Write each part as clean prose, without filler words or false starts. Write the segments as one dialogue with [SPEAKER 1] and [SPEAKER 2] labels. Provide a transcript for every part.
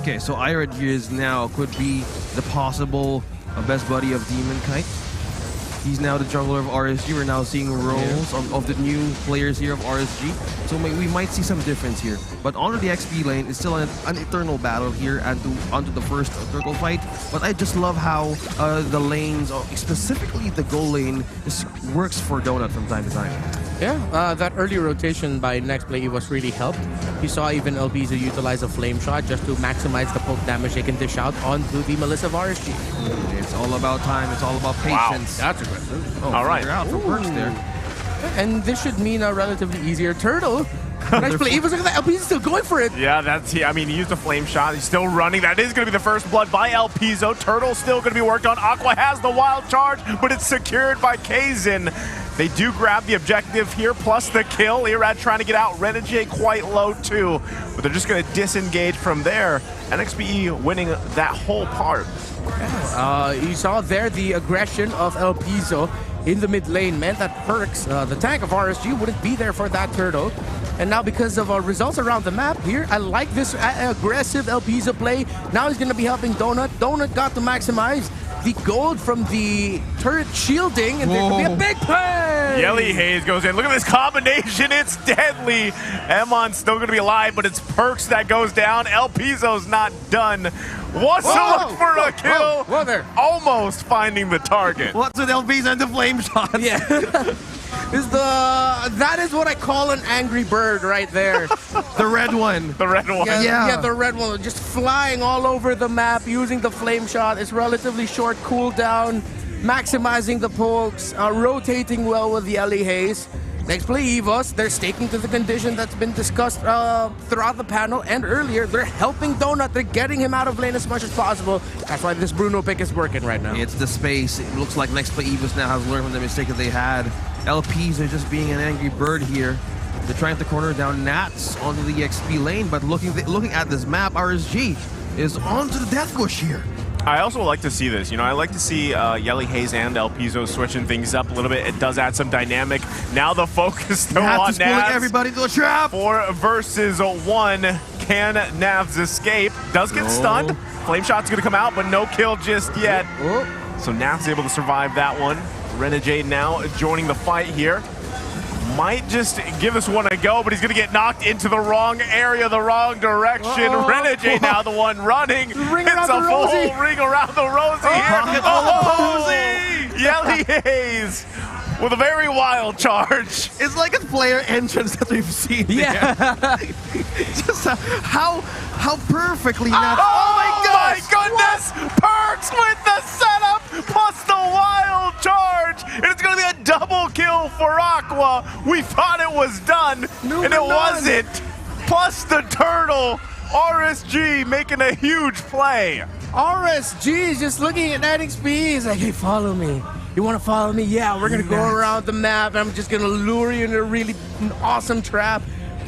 [SPEAKER 1] Okay, so Irad here is now could be the possible best buddy of Demon Kite. He's now the jungler of RSG. We're now seeing roles of the new players here of RSG. So we might see some difference here. But onto the Nxpe lane, it's still an eternal battle here and onto the first circle fight. But I just love how the lanes, specifically the goal lane, just works for Donut from time to time.
[SPEAKER 2] Yeah, that early rotation by Nxpe Evos really helped. You saw even LBZ utilize a flame shot just to maximize the poke damage they can dish out onto the Melissa of RSG.
[SPEAKER 1] It's all about time. It's all about patience.
[SPEAKER 2] Wow, that's aggressive.
[SPEAKER 1] Oh, all right. Out for Perks there.
[SPEAKER 2] And this should mean a relatively easier turtle. Nxpe Evos, look at that. LBZ is still going for it.
[SPEAKER 3] Yeah, I mean, he used a flame shot. He's still running. That is going to be the first blood by El Piso. Turtle's still going to be worked on. Aqua has the wild charge, but it's secured by Kazin. They do grab the objective here, plus the kill. Irad trying to get out. Renegade quite low too, but they're just going to disengage from there. Nxpe winning that whole part.
[SPEAKER 2] You saw there the aggression of El Piso in the mid lane meant that Perks, the tank of RSG, wouldn't be there for that turtle. And now because of results around the map here, I like this aggressive El Piso play. Now he's going to be helping Donut. Donut got to maximize the gold from the turret shielding, and there could be a big play!
[SPEAKER 3] Yelly Haze goes in. Look at this combination. It's deadly. Emon's still going to be alive, but it's Perks that goes down. El Piso's not done. Wants to look for a kill.
[SPEAKER 2] Whoa there.
[SPEAKER 3] Almost finding the target.
[SPEAKER 1] What's with LBs and the flame shots?
[SPEAKER 2] Yeah. That is what I call an angry bird right there.
[SPEAKER 1] The red one.
[SPEAKER 3] The red one.
[SPEAKER 2] Yeah, the red one just flying all over the map using the flame shot. It's relatively short cooldown, maximizing the pokes, rotating well with the Yelly Haze. Nxpe Evos, they're sticking to the condition that's been discussed throughout the panel and earlier. They're helping Donut. They're getting him out of lane as much as possible. That's why this Bruno pick is working right now.
[SPEAKER 1] It's the space. It looks like Nxpe Evos now has learned from the mistake that they had. LPs are just being an angry bird here. They're trying to corner down Nats onto the XP lane, but looking at this map, RSG is onto the death bush here.
[SPEAKER 3] I also like to see this. You know, I like to see Yelly Haze and El Piso switching things up a little bit. It does add some dynamic. Now the focus still on Navs.
[SPEAKER 1] Everybody to a trap.
[SPEAKER 3] 4 versus 1. Can Navs escape? Does get stunned. Flame shot's going to come out, but no kill just yet. So Navs able to survive that one. Renegade now joining the fight here. Might just give this one a go, but he's going to get knocked into the wrong area, the wrong direction. Renegade now the one running. It's a full ring around the Rosie here. Yelly Haze with a very wild charge.
[SPEAKER 1] It's like a player entrance that we've seen.
[SPEAKER 2] Yeah.
[SPEAKER 1] Just how perfectly not.
[SPEAKER 3] Oh my goodness! Perks with the setup plus the wild charge. And it's going to be a double kill for Aqua. We thought it was done, and it wasn't. Plus the turtle. RSG making a huge play.
[SPEAKER 2] RSG is just looking at Nxpe. He's like, hey, follow me. You want to follow me? Yeah, we're going to go around the map. I'm just going to lure you into a really awesome trap.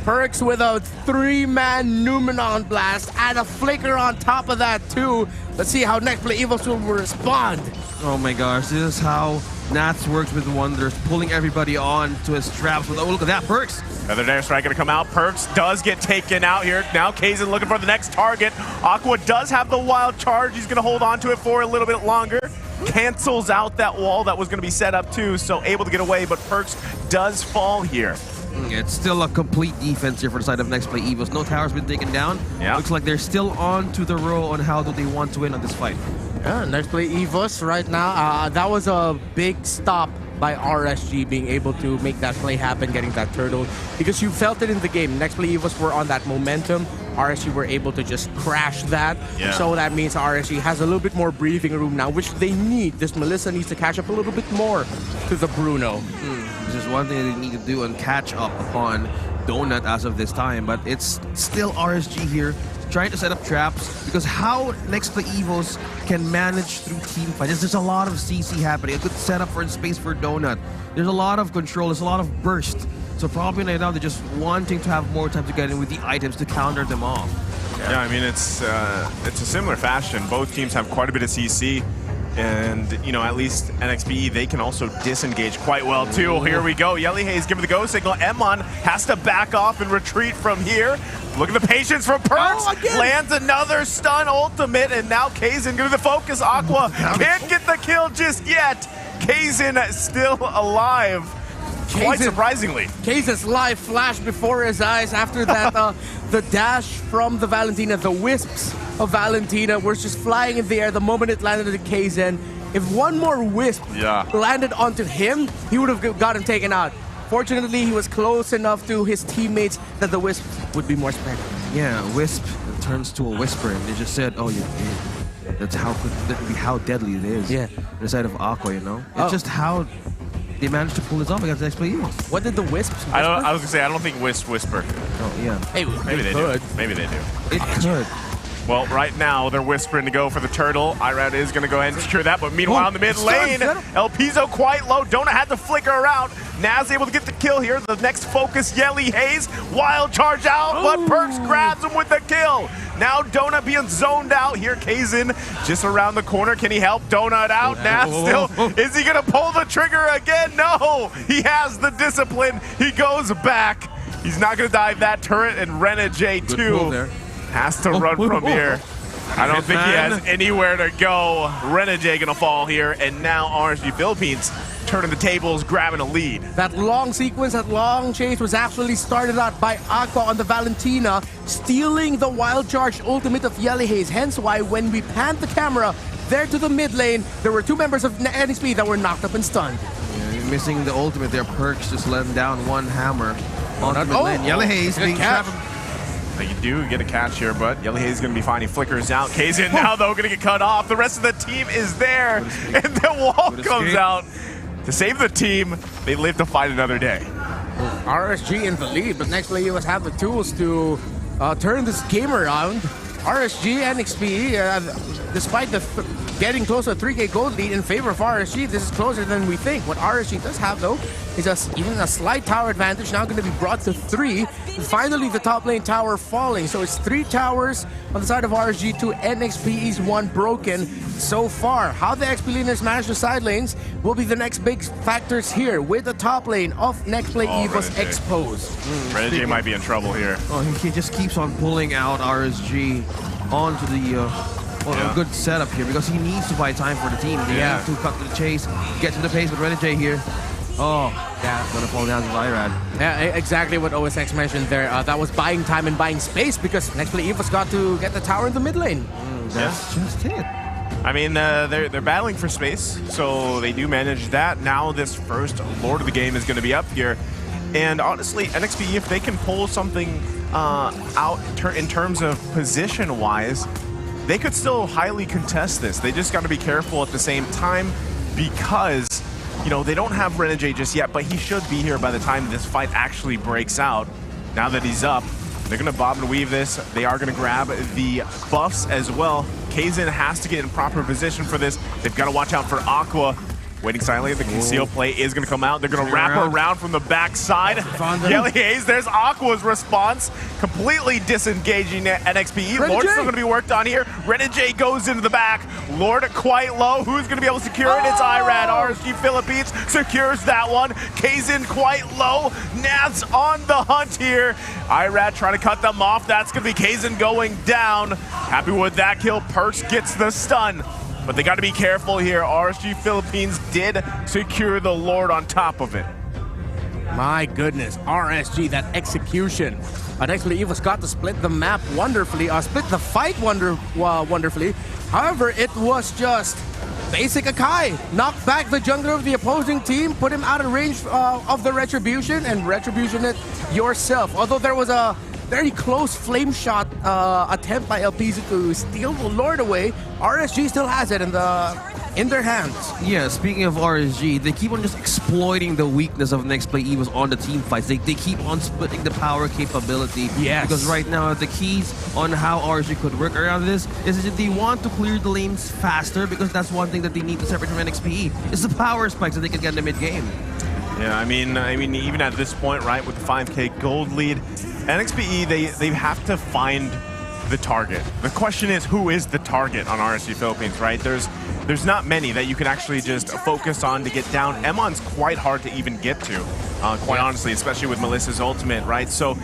[SPEAKER 2] Perks with a 3-man Numenon blast and a flicker on top of that too. Let's see how Nxpe Evos will respond.
[SPEAKER 1] Oh my gosh, this is how Nats works with wonders, pulling everybody on to his traps. Oh, look at that, Perks.
[SPEAKER 3] Another Dare Strike gonna come out. Perks does get taken out here. Now Kazin looking for the next target. Aqua does have the wild charge. He's gonna hold on to it for a little bit longer. Cancels out that wall that was gonna be set up too, so able to get away, but Perks does fall here.
[SPEAKER 1] It's still a complete defense here for the side of Nxpe Evos. No tower's been taken down.
[SPEAKER 3] Yeah.
[SPEAKER 1] Looks like they're still on to the row on how do they want to win on this fight.
[SPEAKER 2] Yeah, Nxpe Evos right now, that was a big stop by RSG being able to make that play happen, getting that turtle, because you felt it in the game. Nxpe Evos were on that momentum. RSG were able to just crash that.
[SPEAKER 3] Yeah.
[SPEAKER 2] So that means RSG has a little bit more breathing room now, which they need. This Melissa needs to catch up a little bit more to the Bruno.
[SPEAKER 1] This is one thing they need to do and catch up upon Donut as of this time, but it's still RSG here trying to set up traps, because how Nxpe Evos can manage through team fights. There's a lot of CC happening, a good setup for space for Donut. There's a lot of control, there's a lot of burst. So probably right now they're just wanting to have more time to get in with the items to counter them off.
[SPEAKER 3] Yeah, I mean, it's a similar fashion. Both teams have quite a bit of CC. And, you know, at least Nxpe, they can also disengage quite well, too. Here we go. Yelly Hayes giving the go signal. Emon has to back off and retreat from here. Look at the patience from Perks. Lands another stun ultimate, and now Kaizen going to the focus. Aqua can't get the kill just yet. Kaizen still alive. Quite surprisingly.
[SPEAKER 2] Kaizen's life flashed before his eyes after that, the dash from the Valentina, the wisps of Valentina were just flying in the air the moment it landed at Kaizen. If one more wisp landed onto him, he would have gotten taken out. Fortunately, he was close enough to his teammates that the wisp would be more spread.
[SPEAKER 1] Yeah, wisp turns to a whisper, and they just said, "Oh, you're dead." That's how deadly it is.
[SPEAKER 2] Yeah.
[SPEAKER 1] The side of Aqua, you know. It's just how they managed to pull this off against Nxpe.
[SPEAKER 2] What did the wisps whisper?
[SPEAKER 3] I was gonna say I don't think wisps whisper.
[SPEAKER 1] Oh yeah.
[SPEAKER 2] Hey,
[SPEAKER 3] maybe they do. Maybe they do.
[SPEAKER 1] It could.
[SPEAKER 3] Well, right now, they're whispering to go for the turtle. Irad is going to go ahead and secure that, but meanwhile, in the mid lane, El Piso quite low. Donut had to flicker around. Naz able to get the kill here. The next focus, Yelly Hayes. Wild charge out, but Perks grabs him with the kill. Now Donut being zoned out here. Kaizen just around the corner. Can he help Donut out? Naz still, is he going to pull the trigger again? No, he has the discipline. He goes back. He's not going to dive that turret, and Renegade too has to run from here. I don't think he has anywhere to go. Renegade gonna fall here, and now RSG Philippines turning the tables, grabbing a lead.
[SPEAKER 2] That long sequence, that long chase was actually started out by Aqua on the Valentina, stealing the wild charge ultimate of Yelly Hayes. Hence why when we panned the camera there to the mid lane, there were two members of Nxpe that were knocked up and stunned.
[SPEAKER 1] Yeah, you're missing the ultimate there. Perks just letting down one hammer on the mid lane. Yelly Hayes being trapped.
[SPEAKER 3] You do get a catch here, but Yelly Hayes is going to be fine. He flickers out. Kaizen now, though, going to get cut off. The rest of the team is there, and the wall comes out. To save the team, they live to fight another day.
[SPEAKER 2] RSG in the lead, but Nxpe Evos have the tools to turn this game around. RSG and Nxpe, despite getting close to a 3K gold lead in favor of RSG, this is closer than we think. What RSG does have, though, is even a slight tower advantage, now going to be brought to 3. And finally, the top lane tower falling. So it's 3 towers on the side of RSG, 2 and Nxpe's 1 broken so far. How the XP laners manage the side lanes will be the next big factors here, with the top lane of Nxpe Evos exposed.
[SPEAKER 3] Renegade might be in trouble here.
[SPEAKER 1] Oh, he just keeps on pulling out RSG onto the a good setup here, because he needs to buy time for the team. They have to cut to the chase, get to the pace with Renegade here. Oh, that's gonna fall down to Irad.
[SPEAKER 2] Yeah, exactly what OSX mentioned there. That was buying time and buying space, because Nxpe Evos got to get the tower in the mid lane.
[SPEAKER 1] That's just it.
[SPEAKER 3] I mean, they're battling for space, so they do manage that. Now this first Lord of the game is going to be up here. And honestly, Nxpe, if they can pull something out in terms of position-wise, they could still highly contest this. They just got to be careful at the same time, because, you know, they don't have Renegade just yet, but he should be here by the time this fight actually breaks out. Now that he's up, they're going to bob and weave this. They are going to grab the buffs as well. Kaizen has to get in proper position for this. They've got to watch out for Aqua. Waiting silently, the conceal play is going to come out. They're going to wrap around from the backside. Yelly Hayes, there's Aqua's response. Completely disengaging Nxpe. Lord's still going to be worked on here. Renegade goes into the back. Lord quite low. Who's going to be able to secure it? It's Irad. RSG Philippines secures that one. Kaizen quite low. Naz on the hunt here. Irad trying to cut them off. That's going to be Kaizen going down. Happy with that kill. Perks gets the stun. But they got to be careful here. RSG Philippines did secure the Lord on top of it.
[SPEAKER 2] My goodness, RSG, that execution. Nxpe Evos got to split the map wonderfully, split the fight wonderfully. However, it was just basic Akai. Knock back the jungler of the opposing team, put him out of range of the Retribution, and Retribution it yourself. Although there was a very close flame shot attempt by LPZ to steal the Lord away, RSG still has it in their hands.
[SPEAKER 1] Yeah, speaking of RSG, they keep on just exploiting the weakness of Nxpe Evos on the team fights. They keep on splitting the power capability.
[SPEAKER 2] Yes.
[SPEAKER 1] Because right now, the keys on how RSG could work around this is that they want to clear the lanes faster, because that's one thing that they need to separate from Nxpe. It's the power spikes that they can get in the mid-game.
[SPEAKER 3] Yeah, I mean, even at this point, right, with the 5K gold lead, Nxpe, they have to find the target. The question is, who is the target on RSG Philippines, right? There's not many that you can actually just focus on to get down. Emon's quite hard to even get to, quite honestly, especially with Melissa's ultimate, right? So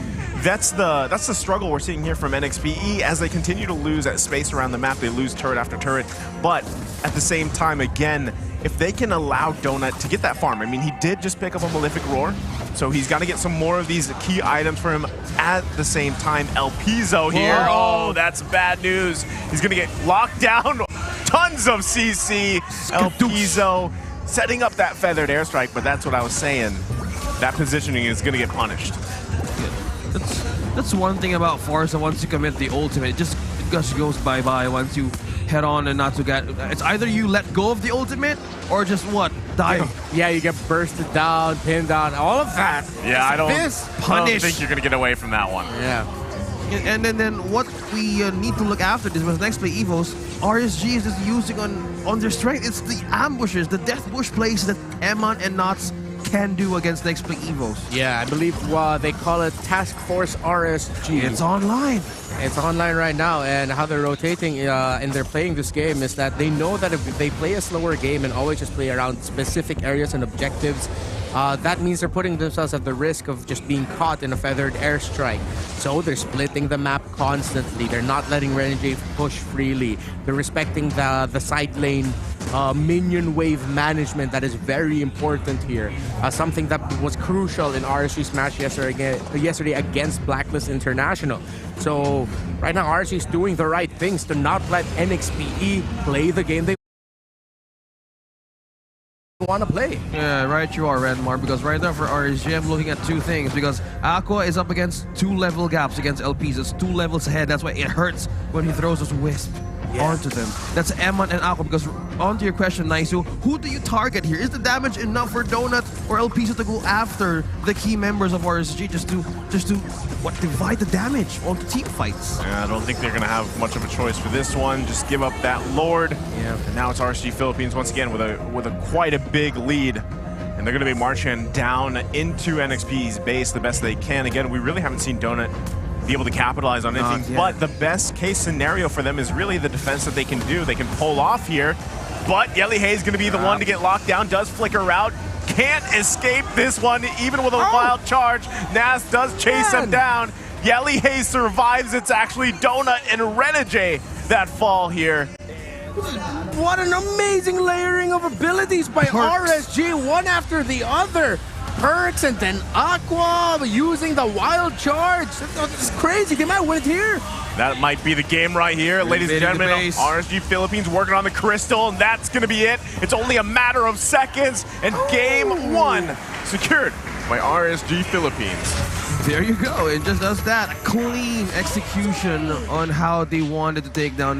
[SPEAKER 3] that's the struggle we're seeing here from Nxpe as they continue to lose at space around the map. They lose turret after turret, but at the same time, again, if they can allow Donut to get that farm, I mean, he did just pick up a Malefic Roar, so he's got to get some more of these key items for him. At the same time, El Pizo here, oh, that's bad news. He's going to get locked down. Tons of CC. El Pizo setting up that feathered airstrike, but that's what I was saying. That positioning is going to get punished.
[SPEAKER 1] That's one thing about Forza. Once you commit the ultimate, it just goes bye-bye once you head on and not to get. It's either you let go of the ultimate or just what? Die.
[SPEAKER 2] Yeah, you get bursted down, pinned down, all of that.
[SPEAKER 3] Yeah, I don't think you're going to get away from that one.
[SPEAKER 2] Yeah.
[SPEAKER 1] And then what we need to look after this with Nxpe Evos, RSG is just using on their strength. It's the ambushes, the death bush plays that Emon and Knots can do against Nxpe Evos.
[SPEAKER 2] Yeah, I believe they call it Task Force RSG.
[SPEAKER 1] It's online.
[SPEAKER 2] It's online right now, and how they're rotating and they're playing this game is that they know that if they play a slower game and always just play around specific areas and objectives, that means they're putting themselves at the risk of just being caught in a feathered airstrike. So they're splitting the map constantly. They're not letting Renegade push freely. They're respecting the side lane minion wave management that is very important here. Something that was crucial in RSG Smash yesterday against Blacklist International. So right now RSG is doing the right things to not let Nxpe play the game they want to play.
[SPEAKER 1] Yeah, right you are, Renmar, because right now for RSG, I'm looking at two things, because Aqua is up against 2 level gaps against LPs. It's 2 levels ahead. That's why it hurts when he throws his wisp onto them. That's Emon and Aqua, because onto your question, Naisu, who do you target here? Is the damage enough for Donut or LPs to go after the key members of RSG just to divide the damage onto team fights?
[SPEAKER 3] Yeah, I don't think they're going to have much of a choice for this one. Just give up that Lord.
[SPEAKER 1] Yeah.
[SPEAKER 3] And now it's RSG Philippines once again with a quite a big lead. And they're going to be marching down into Nxpe's base the best they can. Again, we really haven't seen Donut be able to capitalize on anything, but the best case scenario for them is really the defense that they can do. They can pull off here, but Yelly Hay is going to be the one to get locked down. Does flicker out, can't escape this one even with a wild charge. Nas does chase him down. Yelly Hay survives. It's actually Donut and Renegade that fall here.
[SPEAKER 2] What an amazing layering of abilities by RSG, one after the other. Perks and then Aqua using the wild charge. It's crazy. They might win it here.
[SPEAKER 3] That might be the game right here. Ladies and gentlemen, RSG Philippines working on the crystal, and that's going to be it. It's only a matter of seconds, and game 1 secured by RSG Philippines.
[SPEAKER 1] There you go. It just does that. A clean execution on how they wanted to take down